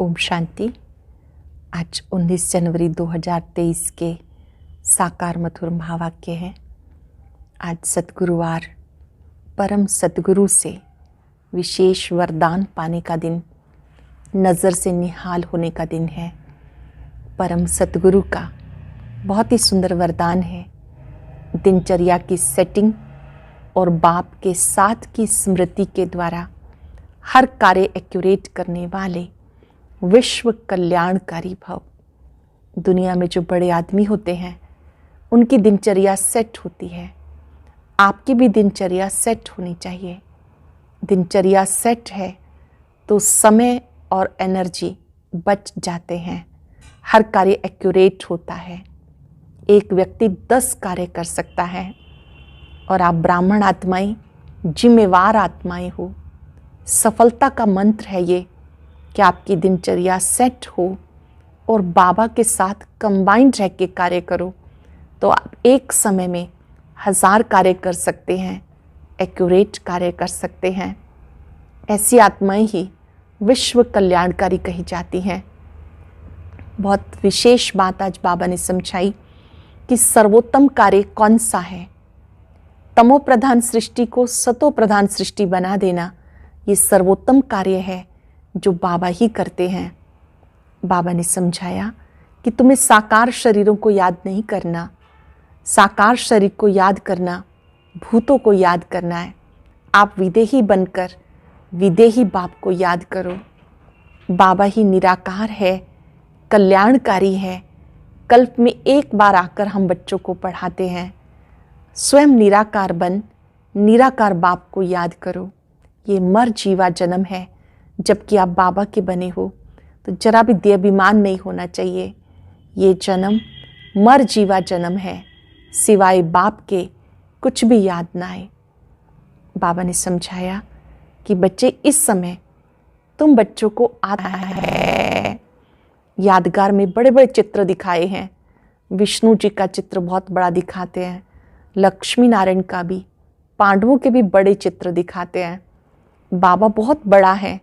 ओम शांति। आज 19 जनवरी 2023 के साकार मधुर महावाक्य हैं। आज सद्गुरुवार, परम सद्गुरु से विशेष वरदान पाने का दिन, नज़र से निहाल होने का दिन है। परम सद्गुरु का बहुत ही सुंदर वरदान है। दिनचर्या की सेटिंग और बाप के साथ की स्मृति के द्वारा हर कार्य एक्यूरेट करने वाले विश्व कल्याणकारी भव। दुनिया में जो बड़े आदमी होते हैं उनकी दिनचर्या सेट होती है। आपकी भी दिनचर्या सेट होनी चाहिए। दिनचर्या सेट है तो समय और एनर्जी बच जाते हैं, हर कार्य एक्यूरेट होता है। एक व्यक्ति 10 कार्य कर सकता है और आप ब्राह्मण आत्माएं, जिम्मेवार आत्माएं हो। सफलता का मंत्र है ये कि आपकी दिनचर्या सेट हो और बाबा के साथ कंबाइंड रह के कार्य करो, तो आप एक समय में 1000 कार्य कर सकते हैं, एक्यूरेट कार्य कर सकते हैं। ऐसी आत्माएं ही विश्व कल्याणकारी कही जाती हैं। बहुत विशेष बात आज बाबा ने समझाई कि सर्वोत्तम कार्य कौन सा है। तमो प्रधान सृष्टि को सतो प्रधान सृष्टि बना देना, ये सर्वोत्तम कार्य है जो बाबा ही करते हैं। बाबा ने समझाया कि तुम्हें साकार शरीरों को याद नहीं करना, साकार शरीर को याद करना भूतों को याद करना है। आप विदेही बनकर विदेही बाप को याद करो। बाबा ही निराकार है, कल्याणकारी है। कल्प में एक बार आकर हम बच्चों को पढ़ाते हैं। स्वयं निराकार बन निराकार बाप को याद करो। ये मर जीवा जन्म है। जबकि आप बाबा के बने हो तो जरा भी देहाभिमान नहीं होना चाहिए। ये जन्म मर जीवा जन्म है, सिवाय बाप के कुछ भी याद ना आए। बाबा ने समझाया कि बच्चे, इस समय तुम बच्चों को आता है। यादगार में बड़े बड़े चित्र दिखाए हैं। विष्णु जी का चित्र बहुत बड़ा दिखाते हैं, लक्ष्मी नारायण का भी, पांडवों के भी बड़े चित्र दिखाते हैं। बाबा बहुत बड़ा है,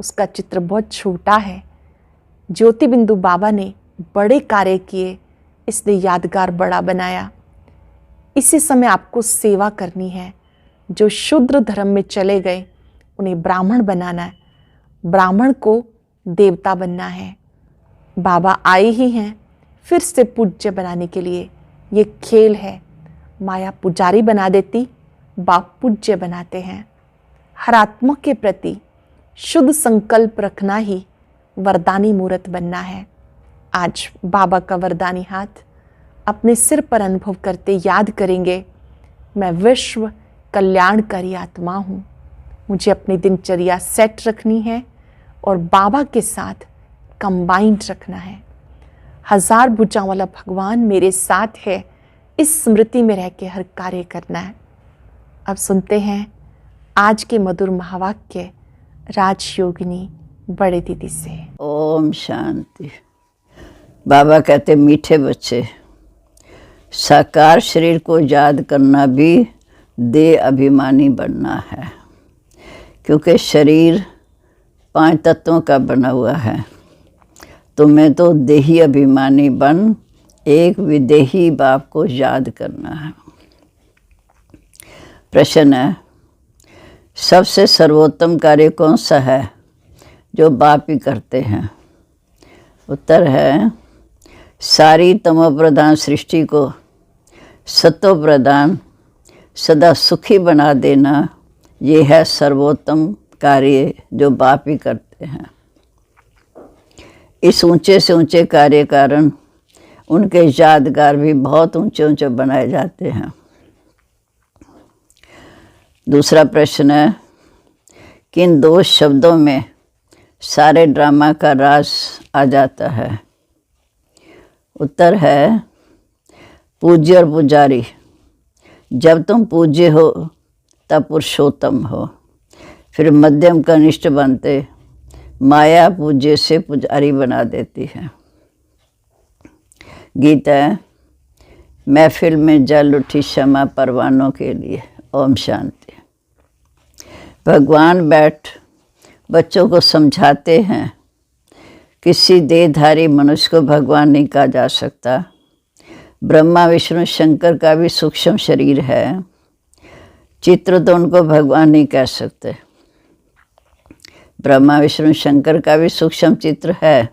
उसका चित्र बहुत छोटा है। ज्योति बिंदु बाबा ने बड़े कार्य किए, इसलिए यादगार बड़ा बनाया। इसी समय आपको सेवा करनी है। जो शूद्र धर्म में चले गए उन्हें ब्राह्मण बनाना है, ब्राह्मण को देवता बनना है। बाबा आए ही हैं फिर से पूज्य बनाने के लिए। ये खेल है। माया पुजारी बना देती, बाप पूज्य बनाते हैं। हर आत्मा के प्रति शुद्ध संकल्प रखना ही वरदानी मूर्त बनना है। आज बाबा का वरदानी हाथ अपने सिर पर अनुभव करते याद करेंगे, मैं विश्व कल्याणकारी आत्मा हूँ। मुझे अपनी दिनचर्या सेट रखनी है और बाबा के साथ कंबाइंड रखना है। 1000 भुजाओं वाला भगवान मेरे साथ है, इस स्मृति में रह के हर कार्य करना है। अब सुनते हैं आज के मधुर महावाक्य राजयोगिनी बड़े दीदी से। ओम शांति। बाबा कहते, मीठे बच्चे, साकार शरीर को याद करना भी देह अभिमानी बनना है, क्योंकि शरीर 5 तत्वों का बना हुआ है। तुम्हें तो देही अभिमानी बन एक विदेही बाप को याद करना है। प्रश्न है, सबसे सर्वोत्तम कार्य कौन सा है जो बाप ही करते हैं? उत्तर है, सारी तमो प्रधान सृष्टि को सतो प्रधान सदा सुखी बना देना, ये है सर्वोत्तम कार्य जो बाप ही करते हैं। इस ऊंचे से ऊंचे कार्य कारण उनके यादगार भी बहुत ऊंचे ऊंचे बनाए जाते हैं। दूसरा प्रश्न है, किन 2 शब्दों में सारे ड्रामा का राज आ जाता है? उत्तर है, पूज्य और पुजारी। जब तुम पूज्य हो तब पुरुषोत्तम हो, फिर मध्यम कनिष्ठ बनते, माया पूज्य से पुजारी बना देती है। गीत है, महफिल में जल उठी क्षमा परवानों के लिए। ओम शांति। भगवान बैठ बच्चों को समझाते हैं किसी देहधारी मनुष्य को भगवान नहीं कहा जा सकता। ब्रह्मा विष्णु शंकर का भी सूक्ष्म शरीर है, चित्र तो उनको भगवान नहीं कह सकते। ब्रह्मा विष्णु शंकर का भी सूक्ष्म चित्र है,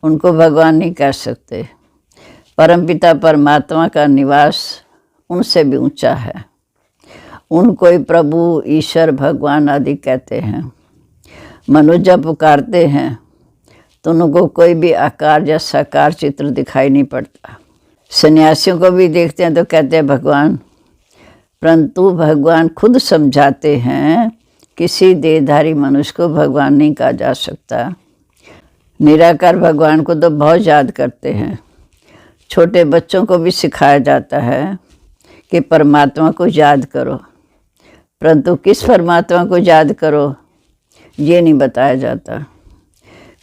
उनको भगवान नहीं कह सकते। परमपिता परमात्मा का निवास उनसे भी ऊंचा है, उनको ही प्रभु ईश्वर भगवान आदि कहते हैं। मनुष्य जब पुकारते हैं तो उनको कोई भी आकार या साकार चित्र दिखाई नहीं पड़ता। सन्यासियों को भी देखते हैं तो कहते हैं भगवान, परंतु भगवान खुद समझाते हैं किसी देहधारी मनुष्य को भगवान नहीं कहा जा सकता। निराकार भगवान को तो बहुत याद करते हैं। छोटे बच्चों को भी सिखाया जाता है कि परमात्मा को याद करो, परंतु किस परमात्मा को याद करो ये नहीं बताया जाता।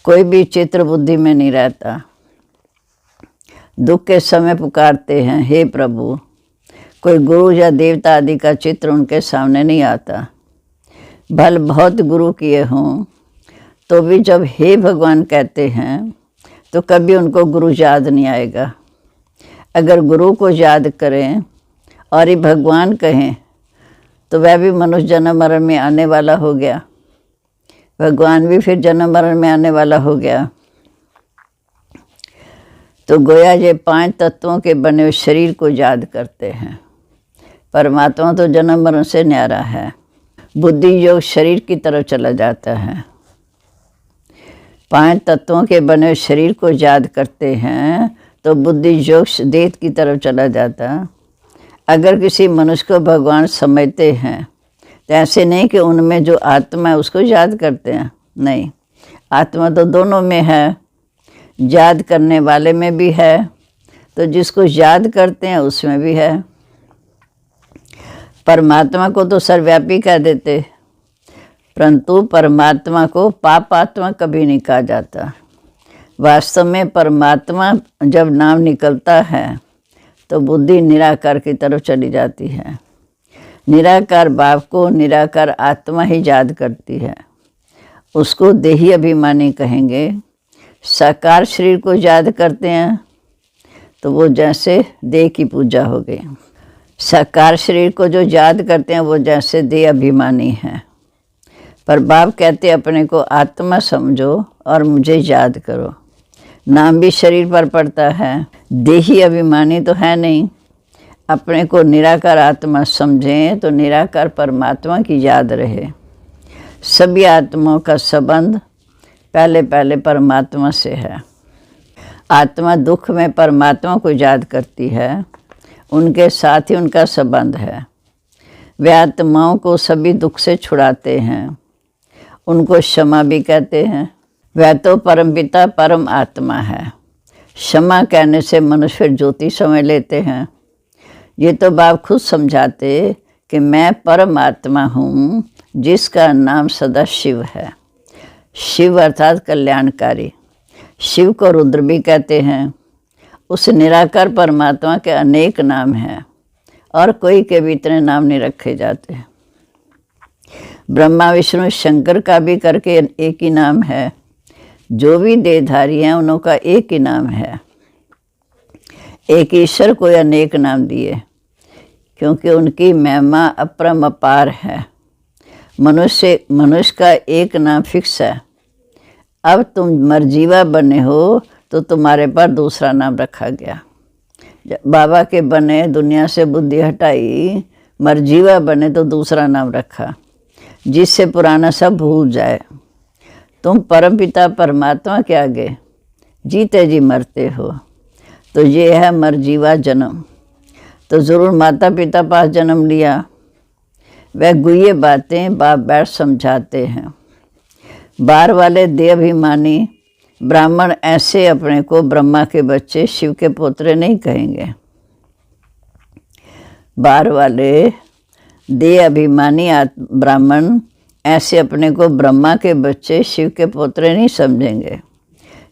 कोई भी चित्र बुद्धि में नहीं रहता। दुख के समय पुकारते हैं, हे प्रभु, कोई गुरु या देवता आदि का चित्र उनके सामने नहीं आता। भल बहुत गुरु किए हों तो भी जब हे भगवान कहते हैं तो कभी उनको गुरु याद नहीं आएगा। अगर गुरु को याद करें और ही भगवान कहें तो वह भी मनुष्य जन्म मरण में आने वाला हो गया, भगवान भी फिर जन्म मरण में आने वाला हो गया। तो गोया ये 5 तत्वों के बने हुए शरीर को याद करते हैं। परमात्मा तो जन्म मरण से न्यारा है। बुद्धि योग शरीर की तरफ चला जाता है। 5 तत्वों के बने हुए शरीर को याद करते हैं तो बुद्धि योग देह की तरफ चला जाता। अगर किसी मनुष्य को भगवान समझते हैं तो ऐसे नहीं कि उनमें जो आत्मा है उसको याद करते हैं, नहीं, आत्मा तो दोनों में है, याद करने वाले में भी है, तो जिसको याद करते हैं उसमें भी है। परमात्मा को तो सर्वव्यापी कह देते, परंतु परमात्मा को पापात्मा कभी नहीं कहा जाता। वास्तव में परमात्मा जब नाम निकलता है तो बुद्धि निराकार की तरफ चली जाती है। निराकार बाप को निराकार आत्मा ही याद करती है, उसको देही अभिमानी कहेंगे। साकार शरीर को याद करते हैं तो वो जैसे देह की पूजा हो गई। साकार शरीर को जो याद करते हैं वो जैसे देह अभिमानी हैं। पर बाप कहते अपने को आत्मा समझो और मुझे याद करो। नाम भी शरीर पर पड़ता है, देही अभिमानी तो है नहीं। अपने को निराकार आत्मा समझें तो निराकार परमात्मा की याद रहे। सभी आत्माओं का संबंध पहले पहले परमात्मा से है। आत्मा दुख में परमात्मा को याद करती है, उनके साथ ही उनका संबंध है। वे आत्माओं को सभी दुख से छुड़ाते हैं, उनको क्षमा भी कहते हैं। वह तो परमपिता परम आत्मा है। क्षमा कहने से मनुष्य ज्योति समझ लेते हैं। ये तो बाप खुद समझाते कि मैं परम आत्मा हूँ जिसका नाम सदा शिव है। शिव अर्थात कल्याणकारी। शिव को रुद्र भी कहते हैं। उस निराकार परमात्मा के अनेक नाम हैं और कोई के भी इतने नाम नहीं रखे जाते। ब्रह्मा विष्णु शंकर का भी करके एक ही नाम है। जो भी देहधारी हैं उनों का एक ही नाम है। एक ईश्वर को अनेक नाम दिए क्योंकि उनकी महिमा अपरम अपार है। मनुष्य का एक नाम फिक्स है। अब तुम मरजीवा बने हो तो तुम्हारे पर दूसरा नाम रखा गया। बाबा के बने, दुनिया से बुद्धि हटाई, मरजीवा बने तो दूसरा नाम रखा जिससे पुराना सब भूल जाए। तुम परमपिता परमात्मा के आगे जीते जी मरते हो, तो ये है मरजीवा जन्म। तो ज़रूर माता पिता पास जन्म लिया। वह गुह्य बातें बाप बैठ समझाते हैं। बाहर वाले देहाभिमानी ब्राह्मण ऐसे अपने को ब्रह्मा के बच्चे शिव के पोतरे नहीं कहेंगे। बाहर वाले देहाभिमानी ब्राह्मण ऐसे अपने को ब्रह्मा के बच्चे शिव के पोतरे नहीं समझेंगे।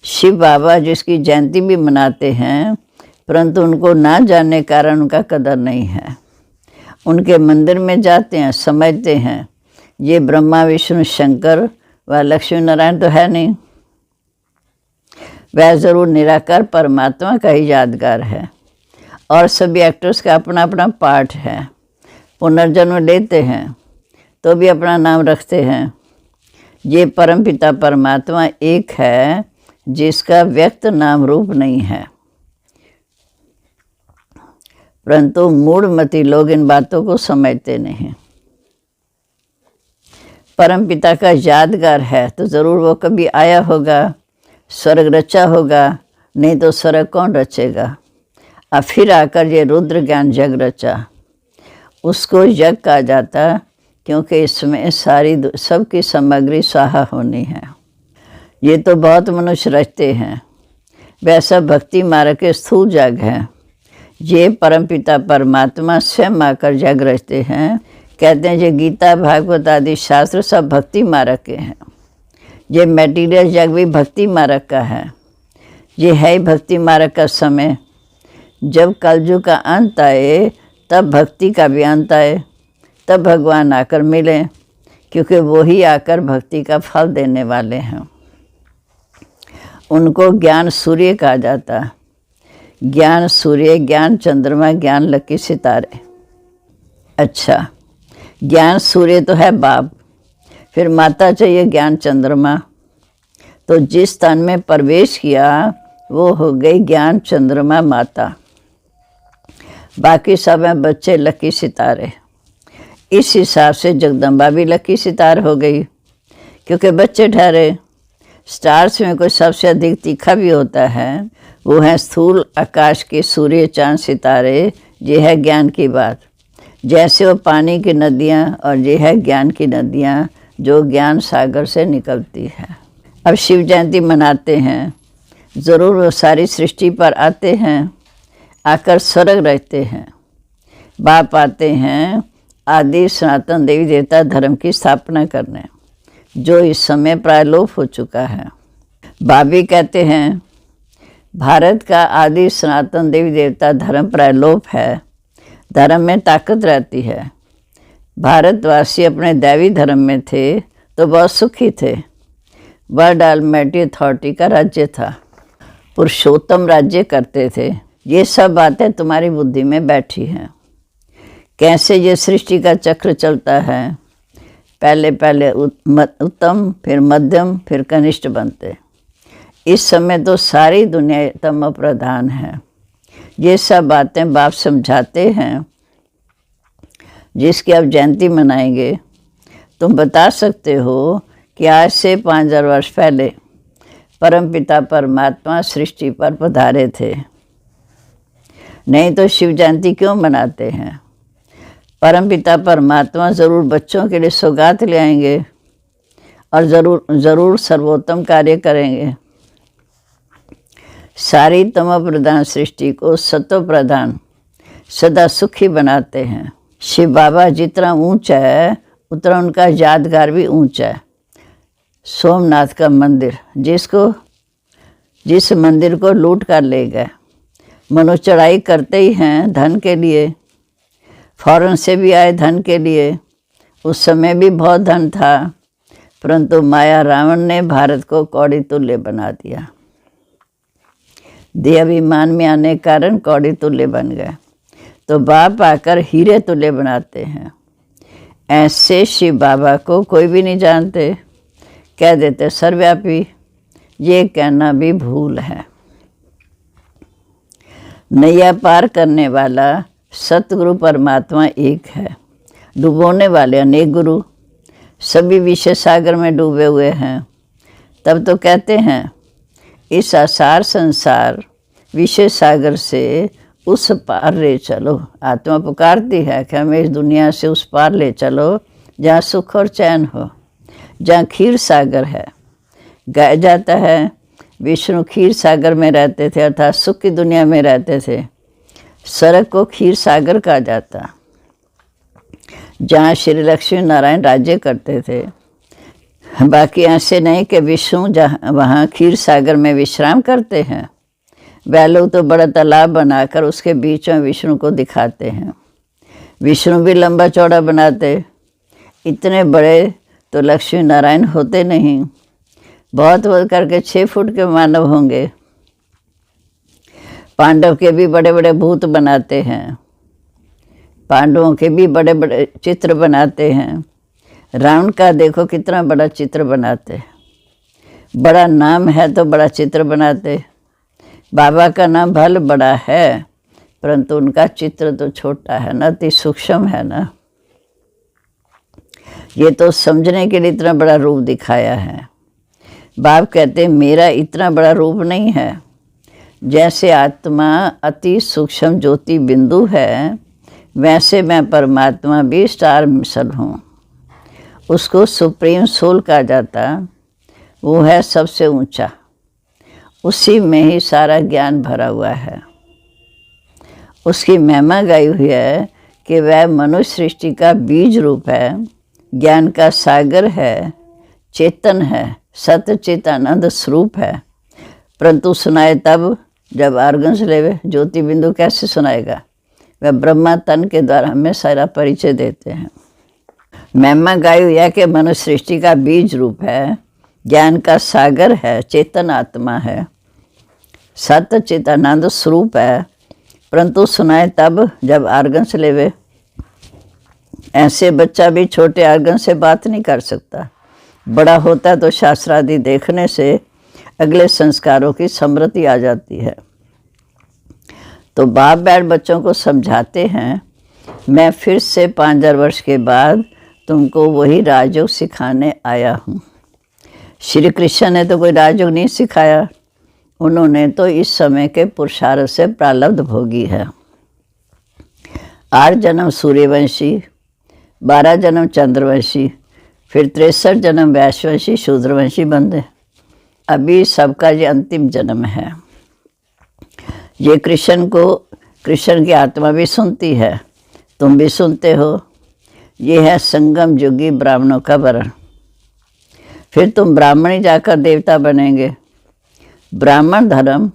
शिव बाबा जिसकी जयंती भी मनाते हैं, परंतु उनको ना जानने के कारण उनका कदर नहीं है। उनके मंदिर में जाते हैं, समझते हैं ये ब्रह्मा विष्णु शंकर व लक्ष्मी नारायण तो है नहीं। वह ज़रूर निराकार परमात्मा का ही यादगार है। और सभी एक्टर्स का अपना अपना पार्ट है। पुनर्जन्म लेते हैं तो भी अपना नाम रखते हैं। ये परमपिता परमात्मा एक है जिसका व्यक्त नाम रूप नहीं है, परंतु मूढ़मती लोग इन बातों को समझते नहीं। परमपिता का यादगार है तो ज़रूर वो कभी आया होगा, स्वर्ग रचा होगा, नहीं तो स्वर्ग कौन रचेगा। और फिर आकर ये रुद्र ज्ञान जग रचा। उसको यज्ञ कहा जाता क्योंकि इसमें सारी सबकी सामग्री स्वाहा होनी है। ये तो बहुत मनुष्य रचते हैं, वैसा भक्ति मार्ग के स्थूल जग है। ये परमपिता परमात्मा स्वयं आकर जग रचते हैं। कहते हैं ये गीता भागवत आदि शास्त्र सब भक्ति मार्ग के हैं। ये मटेरियल जग भी भक्ति मार्ग का है। ये है ही भक्ति मार्ग का समय। जब कलयुग का अंत आए तब भक्ति का भी अंत आए, तब भगवान आकर मिले, क्योंकि वो ही आकर भक्ति का फल देने वाले हैं। उनको ज्ञान सूर्य कहा जाता। ज्ञान सूर्य, ज्ञान चंद्रमा, ज्ञान लकी सितारे। अच्छा, ज्ञान सूर्य तो है बाप, फिर माता चाहिए ज्ञान चंद्रमा। तो जिस तन में प्रवेश किया वो हो गई ज्ञान चंद्रमा माता। बाकी सब हैं बच्चे लकी सितारे। इस हिसाब से जगदम्बा भी लकी सितार हो गई, क्योंकि बच्चे ठहरे। स्टार्स में कोई सबसे अधिक तीखा भी होता है, वो है स्थूल आकाश के सूर्य चांद सितारे। ये है ज्ञान की बात। जैसे वो पानी की नदियाँ, और ये है ज्ञान की नदियाँ जो ज्ञान सागर से निकलती है। अब शिव जयंती मनाते हैं, ज़रूर वो सारी सृष्टि पर आते हैं, आकर स्वर्ग रहते हैं। बाप आते हैं आदि सनातन देवी देवता धर्म की स्थापना करने, जो इस समय प्राय लोप हो चुका है। बाबी कहते हैं भारत का आदि सनातन देवी देवता धर्म प्राय लोप है, धर्म में ताकत रहती है। भारतवासी अपने दैवी धर्म में थे तो बहुत सुखी थे। वर्ल्ड ऑलमाइटी अथॉरिटी का राज्य था, पुरुषोत्तम राज्य करते थे। ये सब बातें तुम्हारी बुद्धि में बैठी हैं। कैसे ये सृष्टि का चक्र चलता है, पहले उत्तम, फिर मध्यम, फिर कनिष्ठ बनते। इस समय तो सारी दुनिया तम प्रधान है। ये सब बातें बाप समझाते हैं, जिसकी आप जयंती मनाएंगे। तुम बता सकते हो कि आज से 5000 वर्ष पहले परमपिता परमात्मा सृष्टि पर पधारे थे। नहीं तो शिव जयंती क्यों मनाते हैं। परमपिता परमात्मा ज़रूर बच्चों के लिए सौगात ले आएंगे और ज़रूर सर्वोत्तम कार्य करेंगे। सारी तमो प्रधान सृष्टि को सतो प्रधान सदा सुखी बनाते हैं। शिव बाबा जितना ऊंचा है उतना उनका यादगार भी ऊंचा है। सोमनाथ का मंदिर, जिस मंदिर को लूट कर ले गए। मनुष्य चढ़ाई करते ही हैं धन के लिए, फौरन से भी आए धन के लिए। उस समय भी बहुत धन था, परंतु माया रावण ने भारत को कौड़ी तुल्य बना दिया। देह अभिमान में आने के कारण कौड़ी तुल्य बन गए। तो बाप आकर हीरे तुल्य बनाते हैं। ऐसे शिव बाबा को कोई भी नहीं जानते, कह देते सर्वव्यापी। ये कहना भी भूल है। नैया पार करने वाला सतगुरु परमात्मा एक है। डुबोने वाले अनेक गुरु, सभी विषय सागर में डूबे हुए हैं। तब तो कहते हैं इस आसार संसार विषय सागर से उस पार ले चलो। आत्मा पुकारती है कि हमें इस दुनिया से उस पार ले चलो, जहाँ सुख और चैन हो, जहाँ क्षीर सागर है। गाया जाता है विष्णु क्षीर सागर में रहते थे, अर्थात सुख की दुनिया में रहते थे। स्वर्ग को क्षीर सागर कहा जाता, जहाँ श्री लक्ष्मी नारायण राज्य करते थे। बाकी ऐसे नहीं कि विष्णु जहाँ वहाँ क्षीर सागर में विश्राम करते हैं। वह लोग तो बड़ा तालाब बनाकर उसके बीच में विष्णु को दिखाते हैं। विष्णु भी लंबा चौड़ा बनाते। इतने बड़े तो लक्ष्मी नारायण होते नहीं, बहुत करके 6 फुट के मानव होंगे। पांडव के भी बड़े बड़े भूत बनाते हैं, पांडवों के भी बड़े बड़े चित्र बनाते हैं। रावण का देखो कितना बड़ा चित्र बनाते, बड़ा नाम है तो बड़ा चित्र बनाते। बाबा का नाम भले बड़ा है परंतु उनका चित्र तो छोटा है ना, अति सूक्ष्म है ना। ये तो समझने के लिए इतना बड़ा रूप दिखाया है। बाप कहते मेरा इतना बड़ा रूप नहीं है। जैसे आत्मा अति सूक्ष्म ज्योति बिंदु है, वैसे मैं परमात्मा भी स्टार मिसल हूँ। उसको सुप्रीम सोल कहा जाता, वो है सबसे ऊंचा, उसी में ही सारा ज्ञान भरा हुआ है। उसकी महिमा गाई हुई है कि वह मनुष्य सृष्टि का बीज रूप है, ज्ञान का सागर है, चेतन है, सत्य चेतानंद स्वरूप है। परंतु सुनाए तब जब आर्गन से लेवे, ज्योति बिंदु कैसे सुनाएगा? वह ब्रह्मा तन के द्वारा हमें सारा परिचय देते हैं। महिमा गाई हुई है कि मनुष्य सृष्टि का बीज रूप है, ज्ञान का सागर है, चेतन आत्मा है, सत्य चेतानंद स्वरूप है। परंतु सुनाए तब जब आर्गन से लेवे। ऐसे बच्चा भी छोटे आर्गन से बात नहीं कर सकता। बड़ा होता तो शास्त्रादि देखने से अगले संस्कारों की समृद्धि आ जाती है। तो बाप बैठ बच्चों को समझाते हैं, मैं फिर से 5000 वर्ष के बाद तुमको वही राजयोग सिखाने आया हूँ। श्री कृष्ण ने तो कोई राजयोग नहीं सिखाया, उन्होंने तो इस समय के पुरुषार्थ से प्रारब्ध भोगी है। 8 जन्म सूर्यवंशी, 12 जन्म चंद्रवंशी, फिर 63 जन्म वैश्यवंशी शूद्रवंशी बंदे। अभी सबका ये अंतिम जन्म है। ये कृष्ण की आत्मा भी सुनती है, तुम भी सुनते हो। ये है संगम युगी ब्राह्मणों का वर्ण। फिर तुम ब्राह्मण ही जाकर देवता बनेंगे। ब्राह्मण धर्म,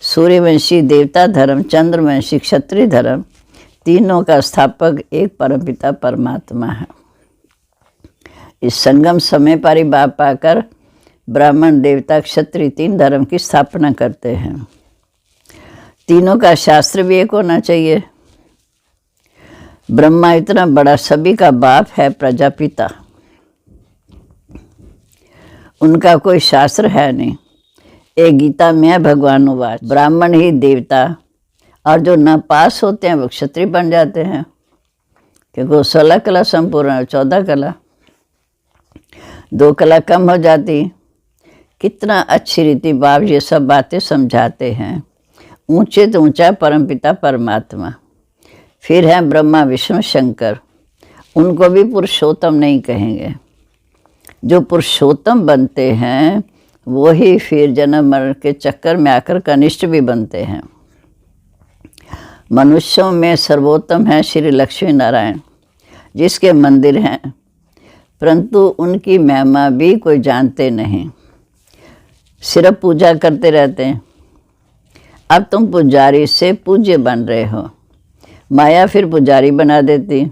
सूर्यवंशी देवता धर्म, चंद्रवंशी क्षत्रिय धर्म, तीनों का स्थापक एक परमपिता परमात्मा है। इस संगम समय पर ही बाप पाकर ब्राह्मण देवता क्षत्रिय 3 धर्म की स्थापना करते हैं। तीनों का शास्त्र भी एक होना चाहिए। ब्रह्मा इतना बड़ा सभी का बाप है, प्रजापिता, उनका कोई शास्त्र है नहीं। एक गीता में है भगवानुवाच, ब्राह्मण ही देवता, और जो न पास होते हैं वो क्षत्रिय बन जाते हैं, क्योंकि 16 कला संपूर्ण है, 14 कला, 2 कला कम हो जाती। कितना अच्छी रीति बाप ये सब बातें समझाते हैं। ऊंचे तो ऊंचा परमपिता परमात्मा। फिर है ब्रह्मा विष्णु शंकर, उनको भी पुरुषोत्तम नहीं कहेंगे। जो पुरुषोत्तम बनते हैं वो ही फिर जन्म मरण के चक्कर में आकर कनिष्ठ भी बनते हैं। मनुष्यों में सर्वोत्तम है श्री लक्ष्मी नारायण, जिसके मंदिर हैं, परंतु उनकी महिमा भी कोई जानते नहीं, सिर्फ पूजा करते रहते हैं। अब तुम पुजारी से पूज्य बन रहे हो, माया फिर पुजारी बना देती।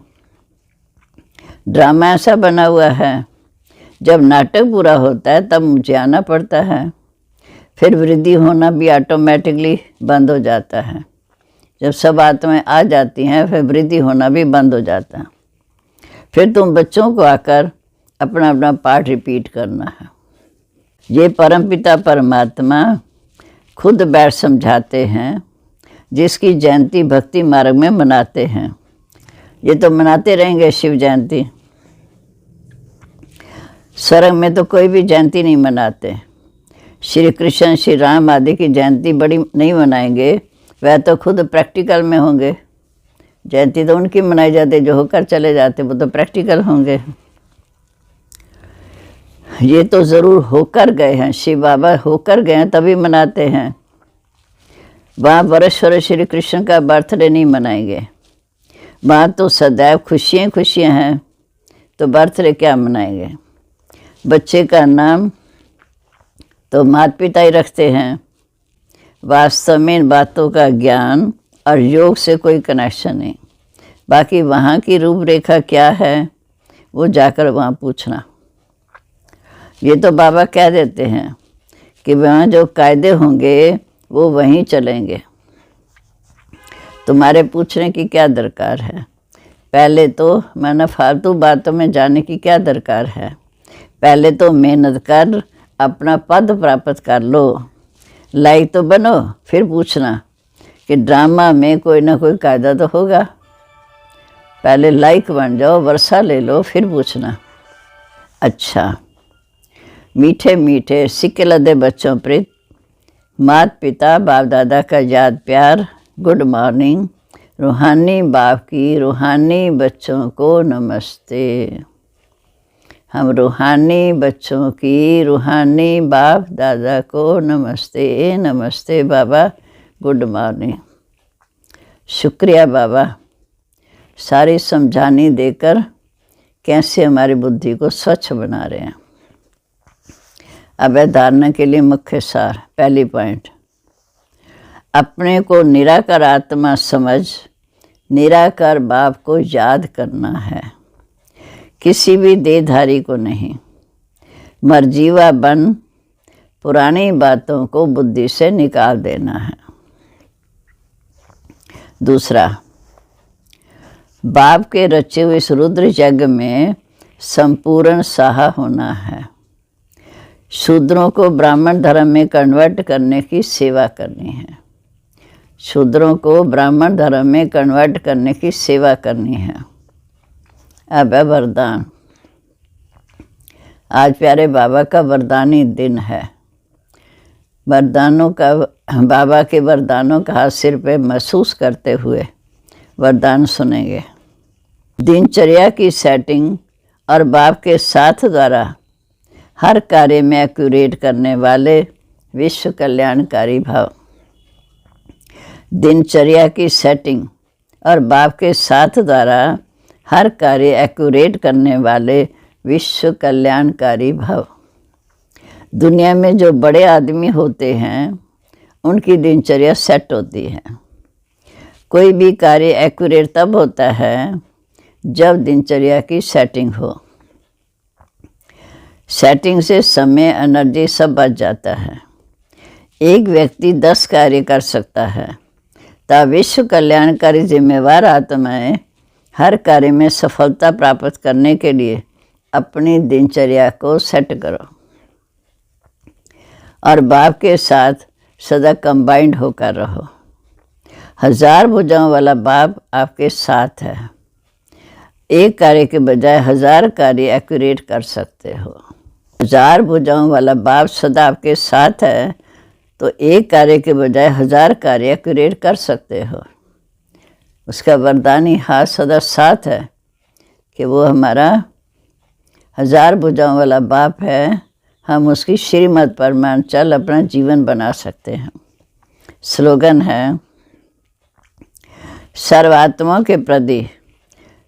ड्रामा ऐसा बना हुआ है, जब नाटक पूरा होता है तब मुझे आना पड़ता है, फिर वृद्धि होना भी ऑटोमेटिकली बंद हो जाता है। जब सब आत्माएं आ जाती हैं फिर वृद्धि होना भी बंद हो जाता है। फिर तुम बच्चों को आकर अपना अपना पाठ रिपीट करना है। ये परमपिता परमात्मा खुद बैठ समझाते हैं, जिसकी जयंती भक्ति मार्ग में मनाते हैं। ये तो मनाते रहेंगे शिव जयंती, स्वर्ग में तो कोई भी जयंती नहीं मनाते। श्री कृष्ण श्री राम आदि की जयंती बड़ी नहीं मनाएंगे, वह तो खुद प्रैक्टिकल में होंगे। जयंती तो उनकी मनाई जाती, जो होकर चले जाते वो तो प्रैक्टिकल होंगे। ये तो ज़रूर होकर गए हैं, शिव बाबा होकर गए हैं तभी मनाते हैं। वहाँ वर्ष श्री कृष्ण का बर्थडे नहीं मनाएंगे, वहाँ तो सदैव खुशियाँ खुशियाँ हैं, तो बर्थडे क्या मनाएंगे। बच्चे का नाम तो माता पिता ही रखते हैं। वास्तव में इन बातों का ज्ञान और योग से कोई कनेक्शन नहीं। बाकी वहाँ की रूपरेखा क्या है वो जाकर वहाँ पूछना। ये तो बाबा कह देते हैं कि वहाँ जो कायदे होंगे वो वहीं चलेंगे। तुम्हारे पूछने की क्या दरकार है? पहले तो माना फालतू बातों में जाने की क्या दरकार है? पहले तो मेहनत कर, अपना पद प्राप्त कर लो, लायक तो बनो, फिर पूछना कि ड्रामा में कोई ना कोई कायदा तो होगा। पहले लायक बन जाओ, वर्षा ले लो, फिर पूछना। अच्छा, मीठे मीठे सिक्के लदे बच्चों प्रीत, माता पिता बाप दादा का याद प्यार, गुड मॉर्निंग। रूहानी बाप की रूहानी बच्चों को नमस्ते। हम रूहानी बच्चों की रूहानी बाप दादा को नमस्ते। नमस्ते बाबा, गुड मॉर्निंग। शुक्रिया बाबा, सारी समझानी देकर कैसे हमारी बुद्धि को स्वच्छ बना रहे हैं। अब है धारणा के लिए मुख्य सार। पहली पॉइंट, अपने को निराकार आत्मा समझ निराकार बाप को याद करना है, किसी भी देहधारी को नहीं। मरजीवा बन पुरानी बातों को बुद्धि से निकाल देना है। दूसरा, बाप के रचे हुए इस रुद्र यज्ञ में संपूर्ण साहा होना है। शूद्रों को ब्राह्मण धर्म में कन्वर्ट करने की सेवा करनी है। शूद्रों को ब्राह्मण धर्म में कन्वर्ट करने की सेवा करनी है। अब है वरदान। आज प्यारे बाबा का वरदानी दिन है। वरदानों का, बाबा के वरदानों का हाथ सिर पे महसूस करते हुए वरदान सुनेंगे। दिनचर्या की सेटिंग और बाप के साथ द्वारा हर कार्य में एक्यूरेट करने वाले विश्व कल्याणकारी भाव। दिनचर्या की सेटिंग और बाप के साथ द्वारा हर कार्य एक्यूरेट करने वाले विश्व कल्याणकारी भाव। दुनिया में जो बड़े आदमी होते हैं उनकी दिनचर्या सेट होती है। कोई भी कार्य एक्यूरेट तब होता है जब दिनचर्या की सेटिंग हो। सेटिंग से समय, एनर्जी सब बच जाता है। एक व्यक्ति 10 कार्य कर सकता है, तब विश्व कल्याणकारी जिम्मेवार आत्माएं हर कार्य में सफलता प्राप्त करने के लिए अपनी दिनचर्या को सेट करो और बाप के साथ सदा कंबाइंड होकर रहो। 1000 भुजाओं वाला बाप आपके साथ है। एक कार्य के बजाय 1000 कार्य एक्यूरेट कर सकते हो। 1000 भुजाओं वाला बाप सदा आपके साथ है, तो एक कार्य के बजाय 1000 कार्य एक्यूरेट कर सकते हो। उसका वरदानी हाथ सदा साथ है कि वो हमारा 1000 भुजाओं वाला बाप है। हम उसकी श्रीमत पर मान चल अपना जीवन बना सकते हैं। स्लोगन है, सर्वात्माओं के प्रति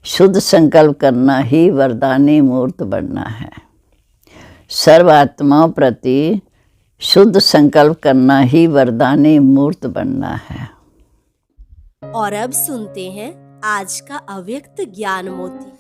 शुद्ध संकल्प करना ही वरदानी मूर्त बनना है। सर्वात्माओं प्रति शुद्ध संकल्प करना ही वरदानी मूर्त बनना है। और अब सुनते हैं आज का अव्यक्त ज्ञान मोती।